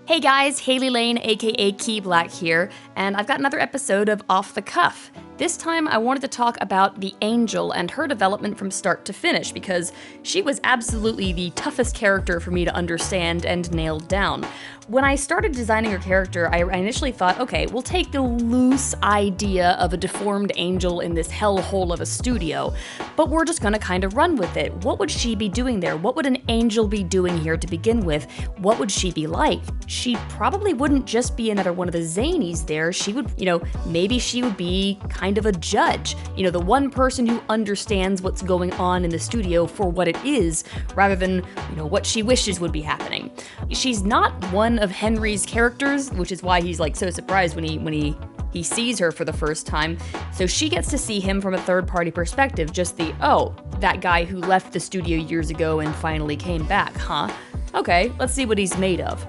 Hey guys, Hailey Lain, aka Key Black here, and I've got another episode of Off the Cuff. This time I wanted to talk about the Angel and her development from start to finish, because she was absolutely the toughest character for me to understand and nail down. When I started designing her character, I initially thought, okay, we'll take the loose idea of a deformed angel in this hellhole of a studio, but we're just gonna kind of run with it. What would she be doing there? What would an angel be doing here to begin with? What would she be like? She probably wouldn't just be another one of the zanies there. She would, maybe she would be kind of a judge. The one person who understands what's going on in the studio for what it is, rather than, what she wishes would be happening. She's not one of Henry's characters, which is why he's so surprised when he sees her for the first time. So she gets to see him from a third-party perspective, just that guy who left the studio years ago and finally came back, huh? Okay, let's see what he's made of.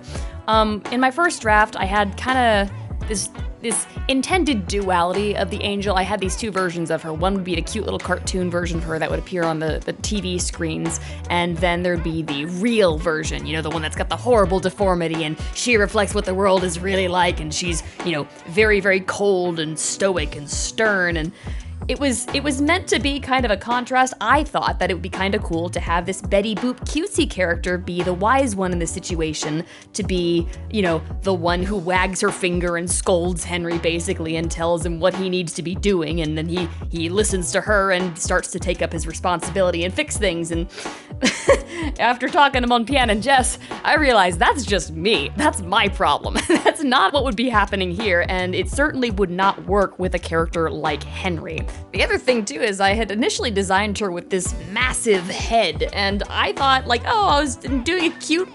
In my first draft, I had kind of this intended duality of the Angel. I had these two versions of her. One would be the cute little cartoon version of her that would appear on the TV screens, and then there'd be the real version, the one that's got the horrible deformity, and she reflects what the world is really like, and she's, very, very cold and stoic and stern, and it was meant to be kind of a contrast. I thought that it would be kind of cool to have this Betty Boop cutesy character be the wise one in the situation, to be, the one who wags her finger and scolds Henry basically and tells him what he needs to be doing, and then he listens to her and starts to take up his responsibility and fix things. And after talking to Monpian and Jess, I realized that's just me. That's my problem. That's not what would be happening here, and it certainly would not work with a character like Henry. The other thing, too, is I had initially designed her with this massive head, and I thought, I was doing a cute,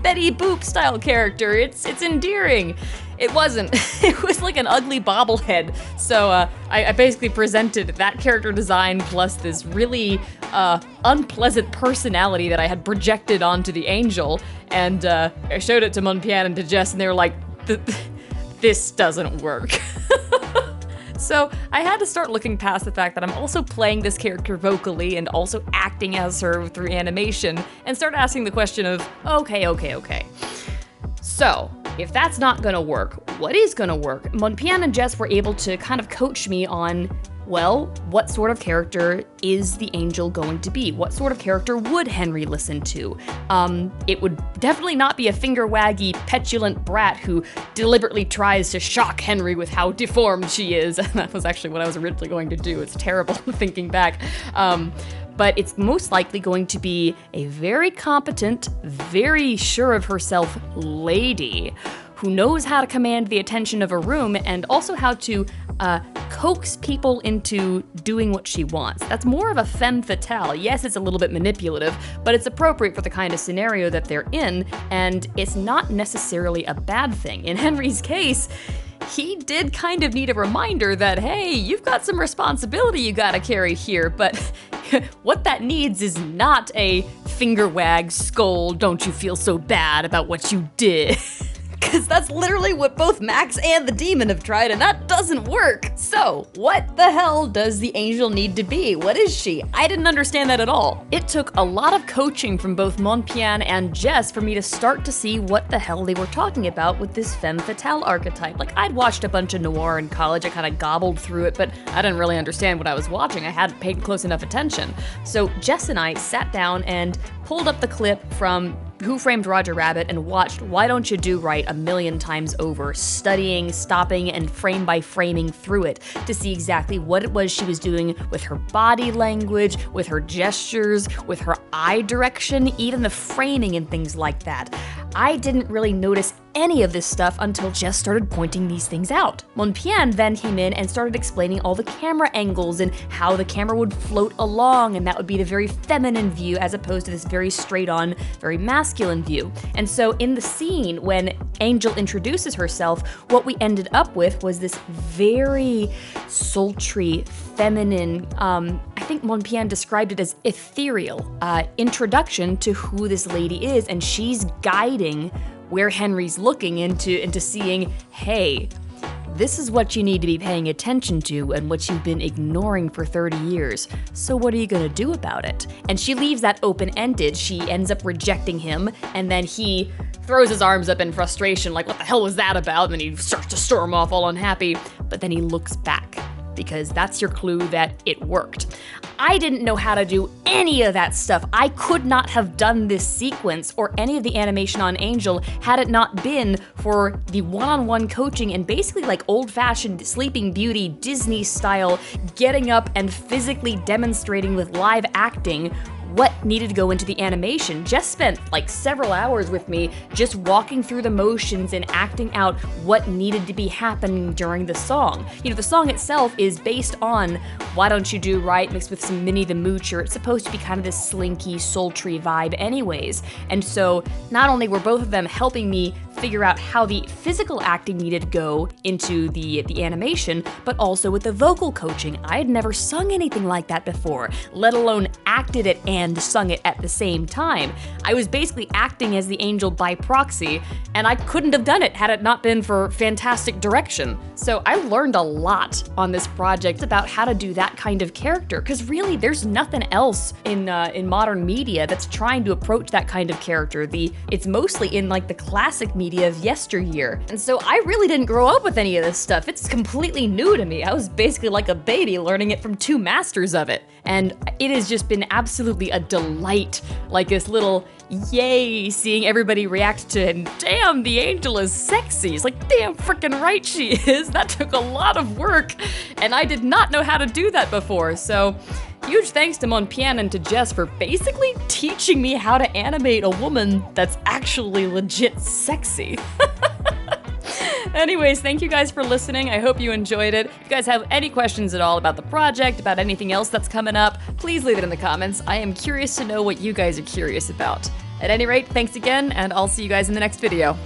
Betty Boop style character. It's endearing. It wasn't. It was like an ugly bobblehead. So I basically presented that character design plus this really unpleasant personality that I had projected onto the Angel, and I showed it to Monpian and to Jess, and they were like, this doesn't work. So I had to start looking past the fact that I'm also playing this character vocally and also acting as her through animation, and start asking the question of, okay. So, if that's not gonna work, what is gonna work? Monpian and Jess were able to kind of coach me on, well, what sort of character is the Angel going to be? What sort of character would Henry listen to? It would definitely not be a finger-waggy, petulant brat who deliberately tries to shock Henry with how deformed she is. That was actually what I was originally going to do. It's terrible thinking back. But it's most likely going to be a very competent, very sure of herself lady who knows how to command the attention of a room and also how to coax people into doing what she wants. That's more of a femme fatale. Yes, it's a little bit manipulative, but it's appropriate for the kind of scenario that they're in, and it's not necessarily a bad thing. In Henry's case, he did kind of need a reminder that, hey, you've got some responsibility you gotta carry here, but what that needs is not a finger wag, scold, don't you feel so bad about what you did. Because that's literally what both Max and the Demon have tried, and that doesn't work. So, what the hell does the Angel need to be? What is she? I didn't understand that at all. It took a lot of coaching from both Monpian and Jess for me to start to see what the hell they were talking about with this femme fatale archetype. I'd watched a bunch of noir in college, I kind of gobbled through it, but I didn't really understand what I was watching. I hadn't paid close enough attention. So Jess and I sat down and pulled up the clip from Who Framed Roger Rabbit and watched Why Don't You Do Right a million times over, studying, stopping, and frame by framing through it to see exactly what it was she was doing with her body language, with her gestures, with her eye direction, even the framing and things like that. I didn't really notice any of this stuff until Jess started pointing these things out. Monpian then came in and started explaining all the camera angles and how the camera would float along, and that would be the very feminine view as opposed to this very straight-on, very masculine view. And so in the scene, when Angel introduces herself, what we ended up with was this very sultry, feminine, I think Monpian described it as ethereal, introduction to who this lady is, and she's guiding where Henry's looking into seeing, hey, this is what you need to be paying attention to and what you've been ignoring for 30 years. So what are you gonna do about it? And she leaves that open-ended. She ends up rejecting him, and then he throws his arms up in frustration, like, what the hell was that about? And then he starts to storm off all unhappy, but then he looks back, because that's your clue that it worked. I didn't know how to do any of that stuff. I could not have done this sequence or any of the animation on Angel had it not been for the one-on-one coaching and basically like old-fashioned Sleeping Beauty, Disney style, getting up and physically demonstrating with live acting what needed to go into the animation. Jess spent like several hours with me just walking through the motions and acting out what needed to be happening during the song. You know, the song itself is based on Why Don't You Do Right mixed with some Minnie the Moocher. It's supposed to be kind of this slinky, sultry vibe anyways. And so not only were both of them helping me figure out how the physical acting needed to go into the animation, but also with the vocal coaching. I had never sung anything like that before, let alone acted it and sung it at the same time. I was basically acting as the angel by proxy, and I couldn't have done it had it not been for fantastic direction. So I learned a lot on this project about how to do that kind of character, because really there's nothing else in modern media that's trying to approach that kind of character. It's mostly in like the classic media of yesteryear. And so I really didn't grow up with any of this stuff. It's completely new to me. I was basically like a baby learning it from two masters of it. And it has just been absolutely a delight, like this little yay seeing everybody react to, and damn, the angel is sexy. It's like, damn freaking right she is. That took a lot of work, and I did not know how to do that before. So huge thanks to Monpian and to Jess for basically teaching me how to animate a woman that's actually legit sexy. Anyways, thank you guys for listening. I hope you enjoyed it. If you guys have any questions at all about the project, about anything else that's coming up, please leave it in the comments. I am curious to know what you guys are curious about. At any rate, thanks again, and I'll see you guys in the next video.